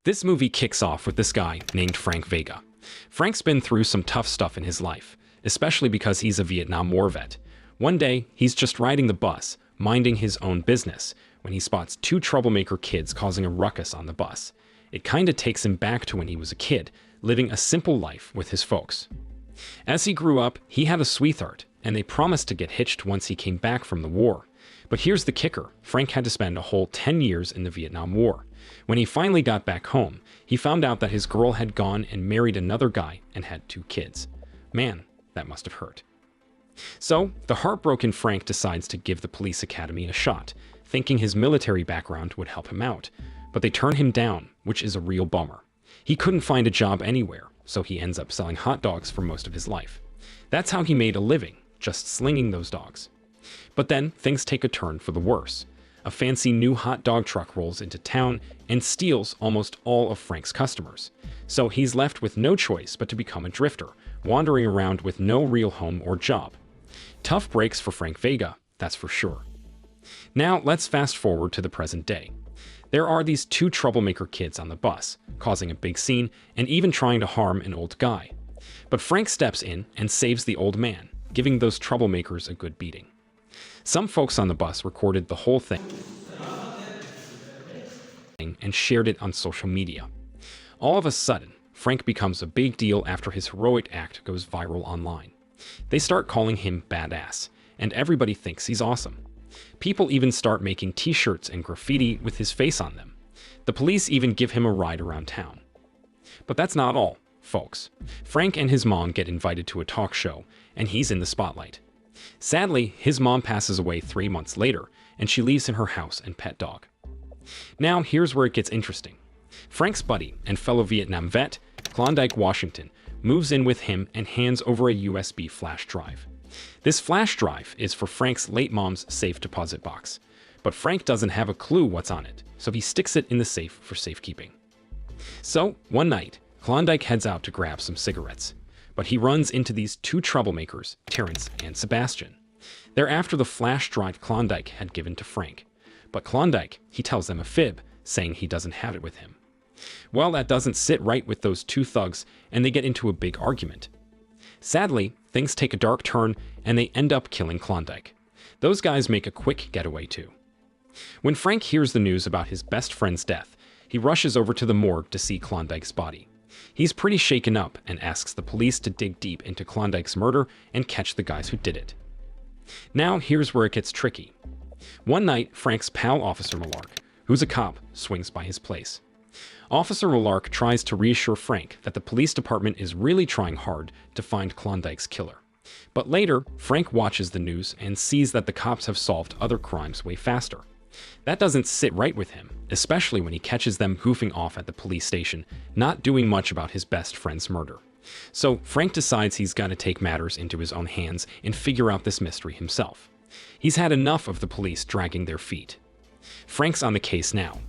This movie kicks off with this guy named Frank Vega. Frank's been through some tough stuff in his life, especially because he's a Vietnam War vet. One day, he's just riding the bus, minding his own business, when he spots two troublemaker kids causing a ruckus on the bus. It kinda takes him back to when he was a kid, living a simple life with his folks. As he grew up, he had a sweetheart, and they promised to get hitched once he came back from the war. But here's the kicker: Frank had to spend a whole 10 years in the Vietnam War. When he finally got back home, he found out that his girl had gone and married another guy and had 2 kids. Man, that must have hurt. So, the heartbroken Frank decides to give the police academy a shot, thinking his military background would help him out. But they turn him down, which is a real bummer. He couldn't find a job anywhere, so he ends up selling hot dogs for most of his life. That's how he made a living, just slinging those dogs. But then, things take a turn for the worse. A fancy new hot dog truck rolls into town and steals almost all of Frank's customers. So he's left with no choice but to become a drifter, wandering around with no real home or job. Tough breaks for Frank Vega, that's for sure. Now, let's fast forward to the present day. There are these 2 troublemaker kids on the bus, causing a big scene and even trying to harm an old guy. But Frank steps in and saves the old man, giving those troublemakers a good beating. Some folks on the bus recorded the whole thing and shared it on social media. All of a sudden, Frank becomes a big deal after his heroic act goes viral online. They start calling him badass, and everybody thinks he's awesome. People even start making t-shirts and graffiti with his face on them. The police even give him a ride around town. But that's not all, folks. Frank and his mom get invited to a talk show, and he's in the spotlight. Sadly, his mom passes away 3 months later, and she leaves him her house and pet dog. Now, here's where it gets interesting. Frank's buddy and fellow Vietnam vet, Klondike Washington, moves in with him and hands over a USB flash drive. This flash drive is for Frank's late mom's safe deposit box, but Frank doesn't have a clue what's on it, so he sticks it in the safe for safekeeping. So, one night, Klondike heads out to grab some cigarettes, but he runs into these 2 troublemakers, Terrence and Sebastian. They're after the flash drive Klondike had given to Frank, but Klondike, he tells them a fib, saying he doesn't have it with him. Well, that doesn't sit right with those 2 thugs, and they get into a big argument. Sadly, things take a dark turn, and they end up killing Klondike. Those guys make a quick getaway too. When Frank hears the news about his best friend's death, he rushes over to the morgue to see Klondike's body. He's pretty shaken up and asks the police to dig deep into Klondike's murder and catch the guys who did it. Now, here's where it gets tricky. One night, Frank's pal Officer Malark, who's a cop, swings by his place. Officer Malark tries to reassure Frank that the police department is really trying hard to find Klondike's killer. But later, Frank watches the news and sees that the cops have solved other crimes way faster. That doesn't sit right with him, especially when he catches them goofing off at the police station, not doing much about his best friend's murder. So Frank decides he's got to take matters into his own hands and figure out this mystery himself. He's had enough of the police dragging their feet. Frank's on the case now.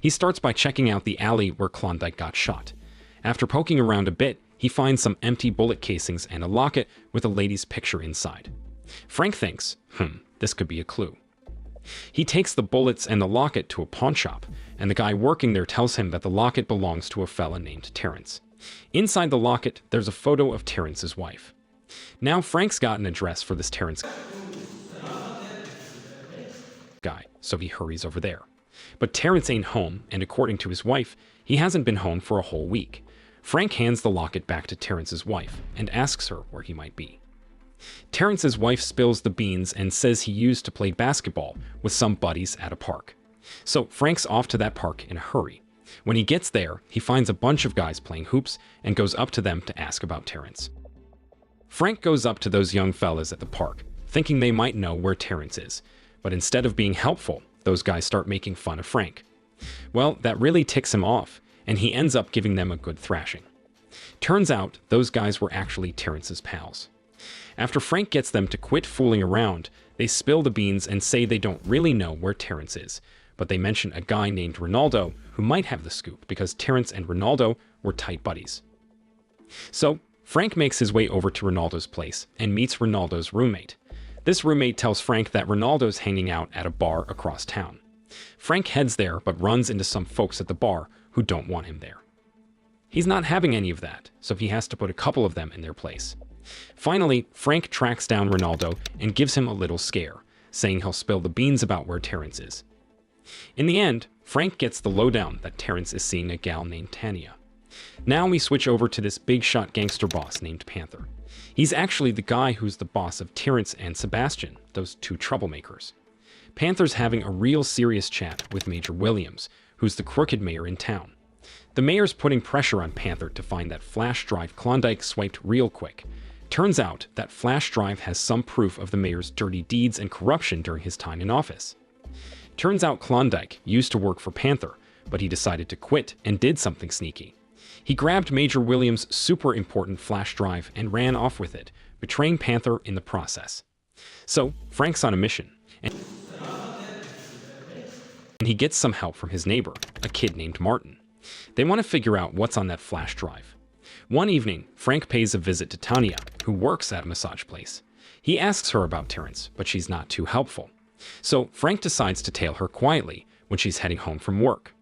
He starts by checking out the alley where Klondike got shot. After poking around a bit, he finds some empty bullet casings and a locket with a lady's picture inside. Frank thinks, this could be a clue. He takes the bullets and the locket to a pawn shop, and the guy working there tells him that the locket belongs to a fella named Terrence. Inside the locket, there's a photo of Terrence's wife. Now Frank's got an address for this Terrence guy, so he hurries over there. But Terrence ain't home, and according to his wife, he hasn't been home for a whole week. Frank hands the locket back to Terrence's wife and asks her where he might be. Terrence's wife spills the beans and says he used to play basketball with some buddies at a park. So Frank's off to that park in a hurry. When he gets there, he finds a bunch of guys playing hoops and goes up to them to ask about Terrence. Frank goes up to those young fellas at the park, thinking they might know where Terrence is, but instead of being helpful, those guys start making fun of Frank. Well, that really ticks him off, and he ends up giving them a good thrashing. Turns out, those guys were actually Terrence's pals. After Frank gets them to quit fooling around, they spill the beans and say they don't really know where Terrence is, but they mention a guy named Ronaldo who might have the scoop because Terrence and Ronaldo were tight buddies. So, Frank makes his way over to Ronaldo's place and meets Ronaldo's roommate. This roommate tells Frank that Ronaldo's hanging out at a bar across town. Frank heads there but runs into some folks at the bar who don't want him there. He's not having any of that, so he has to put a couple of them in their place. Finally, Frank tracks down Ronaldo and gives him a little scare, saying he'll spill the beans about where Terrence is. In the end, Frank gets the lowdown that Terrence is seeing a gal named Tanya. Now we switch over to this big shot gangster boss named Panther. He's actually the guy who's the boss of Terrence and Sebastian, those two troublemakers. Panther's having a real serious chat with Major Williams, who's the crooked mayor in town. The mayor's putting pressure on Panther to find that flash drive Klondike swiped real quick. Turns out that flash drive has some proof of the mayor's dirty deeds and corruption during his time in office. Turns out Klondike used to work for Panther, but he decided to quit and did something sneaky. He grabbed Major Williams' super important flash drive and ran off with it, betraying Panther in the process. So, Frank's on a mission, and he gets some help from his neighbor, a kid named Martin. They want to figure out what's on that flash drive. One evening, Frank pays a visit to Tanya, who works at a massage place. He asks her about Terrence, but she's not too helpful. So Frank decides to tail her quietly when she's heading home from work.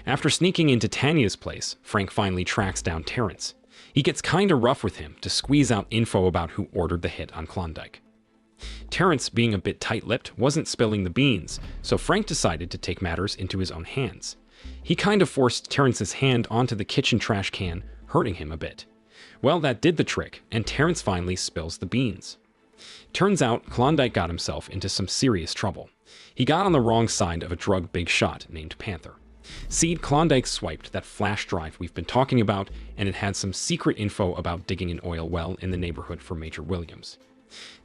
After sneaking into Tanya's place, Frank finally tracks down Terrence. He gets kinda rough with him to squeeze out info about who ordered the hit on Klondike. Terrence, being a bit tight-lipped, wasn't spilling the beans, so Frank decided to take matters into his own hands. He kind of forced Terrence's hand onto the kitchen trash can, hurting him a bit. Well, that did the trick, and Terrence finally spills the beans. Turns out Klondike got himself into some serious trouble. He got on the wrong side of a drug big shot named Panther. See, Klondike swiped that flash drive we've been talking about, and it had some secret info about digging an oil well in the neighborhood for Major Williams.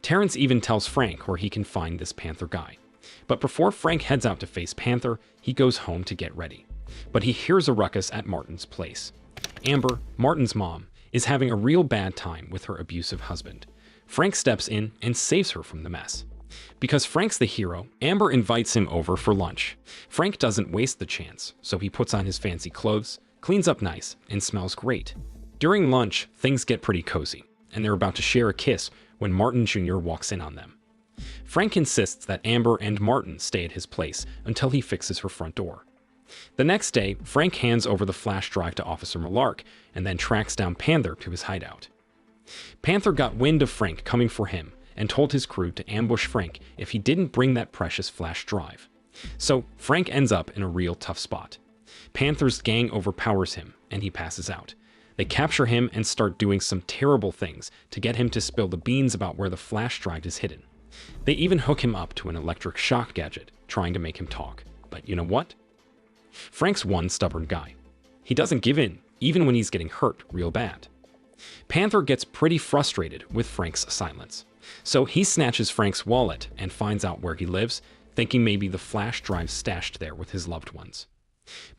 Terrence even tells Frank where he can find this Panther guy. But before Frank heads out to face Panther, he goes home to get ready. But he hears a ruckus at Martin's place. Amber, Martin's mom, is having a real bad time with her abusive husband. Frank steps in and saves her from the mess. Because Frank's the hero, Amber invites him over for lunch. Frank doesn't waste the chance, so he puts on his fancy clothes, cleans up nice, and smells great. During lunch, things get pretty cozy, and they're about to share a kiss when Martin Jr. walks in on them. Frank insists that Amber and Martin stay at his place until he fixes her front door. The next day, Frank hands over the flash drive to Officer Malark and then tracks down Panther to his hideout. Panther got wind of Frank coming for him and told his crew to ambush Frank if he didn't bring that precious flash drive. So Frank ends up in a real tough spot. Panther's gang overpowers him and he passes out. They capture him and start doing some terrible things to get him to spill the beans about where the flash drive is hidden. They even hook him up to an electric shock gadget, trying to make him talk. But you know what? Frank's one stubborn guy. He doesn't give in, even when he's getting hurt real bad. Panther gets pretty frustrated with Frank's silence. So he snatches Frank's wallet and finds out where he lives, thinking maybe the flash drive's stashed there with his loved ones.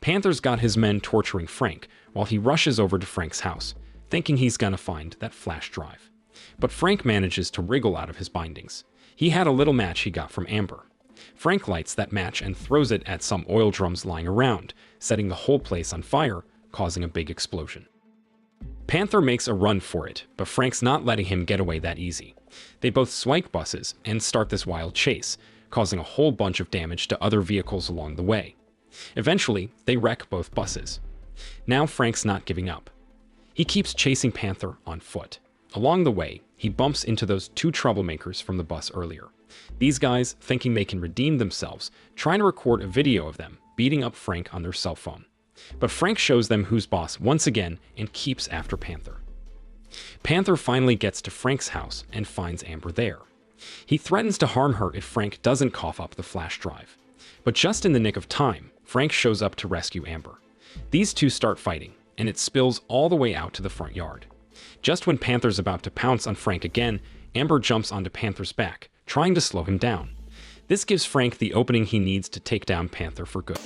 Panther's got his men torturing Frank while he rushes over to Frank's house, thinking he's gonna find that flash drive. But Frank manages to wriggle out of his bindings. He had a little match he got from Amber. Frank lights that match and throws it at some oil drums lying around, setting the whole place on fire, causing a big explosion. Panther makes a run for it, but Frank's not letting him get away that easy. They both swipe buses and start this wild chase, causing a whole bunch of damage to other vehicles along the way. Eventually, they wreck both buses. Now Frank's not giving up. He keeps chasing Panther on foot. Along the way, he bumps into those two troublemakers from the bus earlier. These guys, thinking they can redeem themselves, try to record a video of them beating up Frank on their cell phone. But Frank shows them who's boss once again and keeps after Panther. Panther finally gets to Frank's house and finds Amber there. He threatens to harm her if Frank doesn't cough up the flash drive. But just in the nick of time, Frank shows up to rescue Amber. These two start fighting, and it spills all the way out to the front yard. Just when Panther's about to pounce on Frank again, Amber jumps onto Panther's back, trying to slow him down. This gives Frank the opening he needs to take down Panther for good.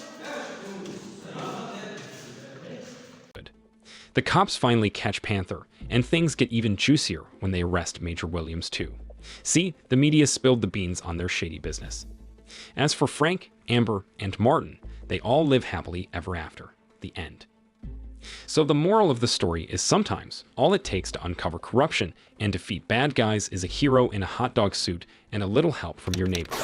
The cops finally catch Panther, and things get even juicier when they arrest Major Williams too. See, the media spilled the beans on their shady business. As for Frank, Amber, and Martin, they all live happily ever after. The end. So the moral of the story is sometimes all it takes to uncover corruption and defeat bad guys is a hero in a hot dog suit and a little help from your neighbor.